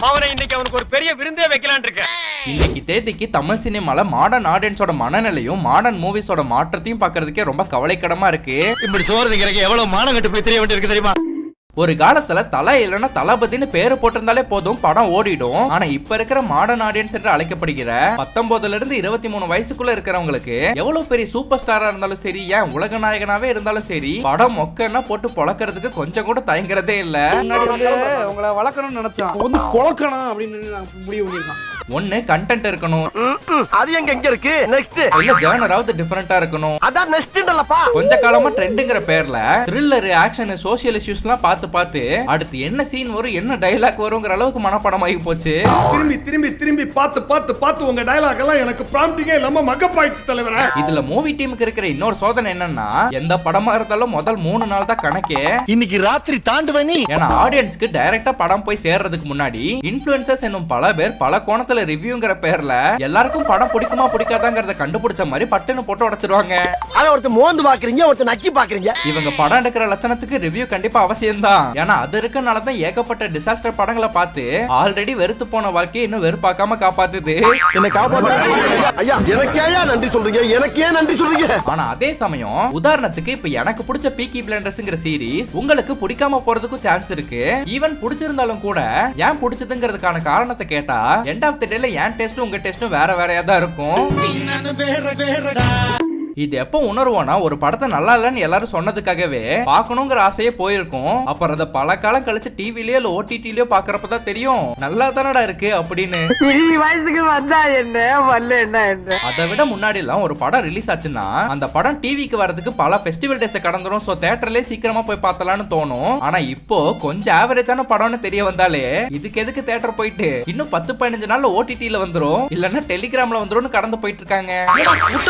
அவனை இன்னைக்கு அவனுக்கு ஒரு பெரிய விருந்தே வைக்கலான்னு இருக்கேன். இன்னைக்கு தேதிக்கு தமிழ் சினிமால மாடர்ன் ஆடியன்ஸோட மனநிலையும் மாடர்ன் மூவிஸோட மாற்றத்தையும் பாக்குறதுக்கே ரொம்ப கவலைக்கிடமா இருக்கு. இப்படி சோறு திங்கிறக்கு எவ்வளவு மானம் கட்டு போய் தெரிய வேண்டியிருக்கு தெரியுமா? ஒரு காலத்துல தலை இல்லைன்னா தளபதினு பேரு போட்டிருந்தாலே போதும் படம் ஓடிடும். ஆனா இப்ப இருக்கிற மாடர்ன் ஆடியன்ஸ் என்று அழைக்கப்படுகிற 19 இருந்து 23 வயசுக்குள்ள இருக்கிறவங்களுக்கு எவ்வளவு பெரிய சூப்பர் ஸ்டாரா இருந்தாலும் சரி, ஏன் உலக நாயகனாவே இருந்தாலும் சரி, படம் மொக்கன்னா போட்டு பொழக்கிறதுக்கு கொஞ்சம் கூட தயங்குறதே இல்ல. உங்களை வளர்க்கணும்னு நினைச்சான், வந்து பொழக்கணும் அப்படின்னு முடிவு பண்ணிருக்கான். ஒண்ணு கண்டென்ட் இருக்கணும், அது எங்க இருக்கு நெக்ஸ்ட் இல்ல ஜர்னராவது டிஃபரெண்டா இருக்கணும். அதான் நெக்ஸ்ட்ன்றலப்பா. கொஞ்ச காலமா ட்ரெண்டுங்கிற பேர்ல த்ரில்லர், ஆக்ஷன், சோஷியல் இஷ்யூஸ் எல்லாம் பார்த்து அடுத்து என்ன சீன் வரும், என்ன டயலாக் வரும்ங்கற அளவுக்கு மனப்பாடம் ஆகி போச்சு. திரும்பி திரும்பி திரும்பி பார்த்து உங்க டயலாக் எல்லாம் எனக்கு ப்ராம்ப்டிங்கே இல்லாம மக்கப் ஆயிடுச்சு தலைவரே. இதுல மூவி டீமுக்கு இருக்கிற இன்னொரு சோதனை என்னன்னா, எந்த படமா இருந்தாலும் முதல் 3 நாள் தான் கணக்கே. இன்னைக்கு ராத்திரி தாண்டுவனி. ஏன்னா ஆடியன்ஸ்க்கு டைரக்டா படம் போய் சேர்றதுக்கு முன்னாடி இன்ஃப்ளூயன்சர்ஸ் என்னும் பல பேர் பல கோணத்துல ரிவ்யூங்கிற பேர்ல எல்லாருக்கும் படம் பிடிக்குமா பிடிக்காதாங்கிறத கண்டுபிடிச்ச மாதிரி பட்டுன்னு போட்டு உடைச்சிருவாங்க. அத ஒருத்தர் மோந்து பாக்குறீங்க, ஒருத்தர் நக்கி பாக்குறீங்க. இவங்க படம் எடுக்கிற லட்சணத்துக்கு ரிவ்யூ கண்டிப்பா அவசியம் தான். ஏன்னா அது இருக்கனாலதான் ஏகப்பட்ட டிசாஸ்டர் படங்களை பார்த்து ஆல்ரெடி வெறுத்து போன வாழ்க்கையை இன்னும் வெறுப்பாக்காம காப்பாத்துது. என்ன காப்பாத்துறீங்க ஐயா? எனக்கே நன்றி சொல்றீங்க, எனக்கே நன்றி சொல்றீங்க. ஆனா அதே சமயம் உதாரணத்துக்கு இப்ப எனக்கு பிடிச்ச பீக்கி பிளைண்டர்ஸ்ங்கிற சீரிஸ் உங்களுக்கு பிடிக்காம போறதுக்கும் சான்ஸ் இருக்கு. ஈவன் பிடிச்சிருந்தாலும் கூட ஏன் பிடிச்சதுங்கிறதுக்கான காரணத்தை கேட்டா எண்ட் ஆஃப் தி டேல என் டேஸ்டும் உங்க டேஸ்டும் வேற வேறையா தான் இருக்கும். இது எப்ப உணர்வோம்னா, ஒரு படத்தை நல்லா இல்லன்னு எல்லாரும் சொன்னதுக்காகவே பாக்கணுங்கிற ஆசையே போயிருக்கும். அப்புறம் அதை பல காலம் கழிச்சு டிவிலயோ இல்ல ஓடிடிலயோ பாக்குறப்பதான் தெரியும் நல்லா தானடா இருக்கு அப்படின்னு. அதை விட முன்னாடி எல்லாம் ஒரு படம் ரிலீஸ் ஆச்சுன்னா அந்த படம் டிவிக்கு வரதுக்கு பல ஃபெஸ்டிவல் டேஸ் கடந்துரும். சோ தியேட்டர்லயே சீக்கிரமா போய் பார்த்தலாம்னு தோணும். ஆனா இப்போ கொஞ்சம் ஆவரேஜான படம்னு தெரிய வந்தாலே இதுக்கு எதுக்கு தியேட்டர் போயிட்டு இன்னும் 10-15 நாள்ல ஓடிடில வந்துரும், இல்லன்னா டெலிகிராம்ல வந்துரும் கடந்து போயிட்டு இருக்காங்க.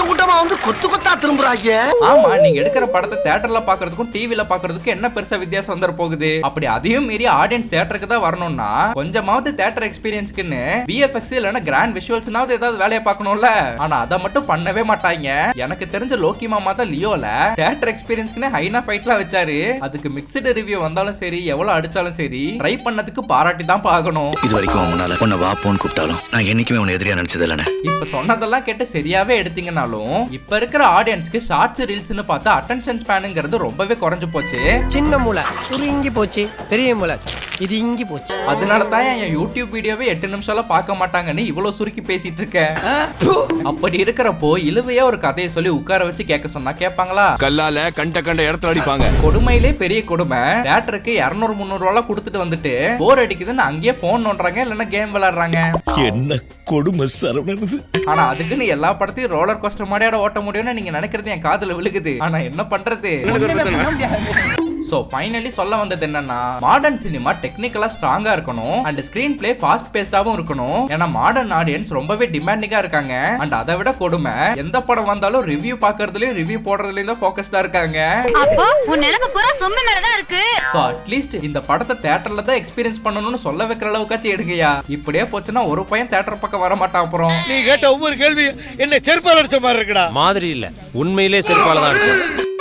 கூட்டமா வந்து கொத்து திரும்புறாங்க. ஆமா, நீங்க எடுக்கிற படத்தை தியேட்டர்ல பாக்குறதுக்கும் டிவில பாக்குறதுக்கும் என்ன பெருசா வித்தியாசம் வந்துற போகுது? அப்படி அதையும் மீறி ஆடியன்ஸ் தியேட்டருக்கு தான் வரணும்னா கொஞ்சமாவது தியேட்டர் எக்ஸ்பீரியன்ஸ்க்குன்னு VFX இல்லனா கிராண்ட் விஷுவல்ஸ்னாவது ஏதாவது வேலையை பார்க்கணும்ல. ஆனா அதை மட்டும் பண்ணவே மாட்டாங்க. எனக்கு தெரிஞ்ச லோக்கி மாமா தான் லியோல தியேட்டர் எக்ஸ்பீரியன்ஸ்க்குன்னு ஹைனா ஃபைட்லாம் வச்சாரு. அதுக்கு மிக்ஸ்டு ரிவ்யூ வந்தாலும் சரி, எவ்வளவு அடிச்சாலும் சரி, ட்ரை பண்ணதுக்கு பாராட்டி தான் பார்க்கணும். இது வரைக்கும் முன்னால உன்னை வா போன்னு கூப்பிட்டாலும் நான் என்னைக்குமே உன்னை எதிரியா நினைச்சது இல்லைன்னு. இப்ப சொன்னதெல்லாம் கேட்டு சரியாவே எடுத்தீங்கன்னாலும் இப்ப இருக்கிற ஆடியன்ஸ்க்கு ஷார்ட்ஸ் ரீல்ஸ்னு பார்த்தா அட்டென்ஷன் ஸ்பேனுங்கிறது ரொம்பவே குறைஞ்சு போச்சு. சின்ன மூளை சுருங்கி போச்சு, பெரிய மூளை இது இங்கி போச்சு. அதனால தான் என் யூடியூப் வீடியோவே 8 நிமிஷம்லாம் பார்க்க மாட்டாங்கன்னு இவ்வளவு சுருக்கி பேசிட்டு இருக்கேன். அப்படி இருக்கிறப்போ இழுவையா ஒரு கதையை சொல்லி உட்கார வச்சு கேட்க சொன்னா கேட்பாங்களா? கல்லால கண்ட இடத்துல அடிப்பாங்க. கொடுமையிலே பெரிய கொடுமை, தியேட்டருக்கு 200-300 ரூபாய் கொடுத்துட்டு வந்துட்டு போர் அடிக்குதுன்னு அங்கேயே போன் நோண்டுறாங்க, இல்லன்னா கேம் விளையாடுறாங்க. என்ன கொடுமை சரவணது. ஆனா அதுக்குன்னு எல்லா படத்தையும் ரோலர் கோஸ்டர் மாதிரியாட ஓட்ட முடியும்னு நீங்க நினைக்கிறது என் காதுல விழுகுது. ஆனா என்ன பண்றது? சோ ஃபைனலி சொல்ல வந்தது என்னன்னா, மாடர்ன் சினிமா டெக்னிக்கலா ஸ்ட்ராங்கா இருக்கணும் அண்ட் ஸ்கிரீன் பிளே ஃபாஸ்ட் பேஸ்டாவும் இருக்கணும். ஏன்னா மாடர்ன் ஆடியன்ஸ் ரொம்பவே டிமாண்டிங்கா இருக்காங்க. அண்ட் அதை விட கொடுமை, எந்த படம் வந்தாலும் ரிவ்யூ பாக்குறதுலயும் ரிவ்யூ போடுறதுலயும் தான் ஃபோக்கஸ்டா இருக்காங்க. அப்போ உன் நிலைமை பூரா சொம்ப மேல தான் இருக்கு. சோ அட்லீஸ்ட் இந்த படத்தை தியேட்டர்ல தான் எக்ஸ்பீரியன்ஸ் பண்ணணும்னு சொல்ல வைக்கிற அளவுக்காச்சும் எடுங்கயா. இப்படியே போச்சுன்னா ஒரு பையன் தியேட்டர் பக்கம் வர மாட்டான். அப்புறம் நீ கேட்ட ஒவ்வொரு கேள்வி என்ன செருப்பால அடிச்ச மாதிரி இருக்குடா. மாதிரி இல்ல, உண்மையிலே செருப்பால தான் அடிச்சேன்.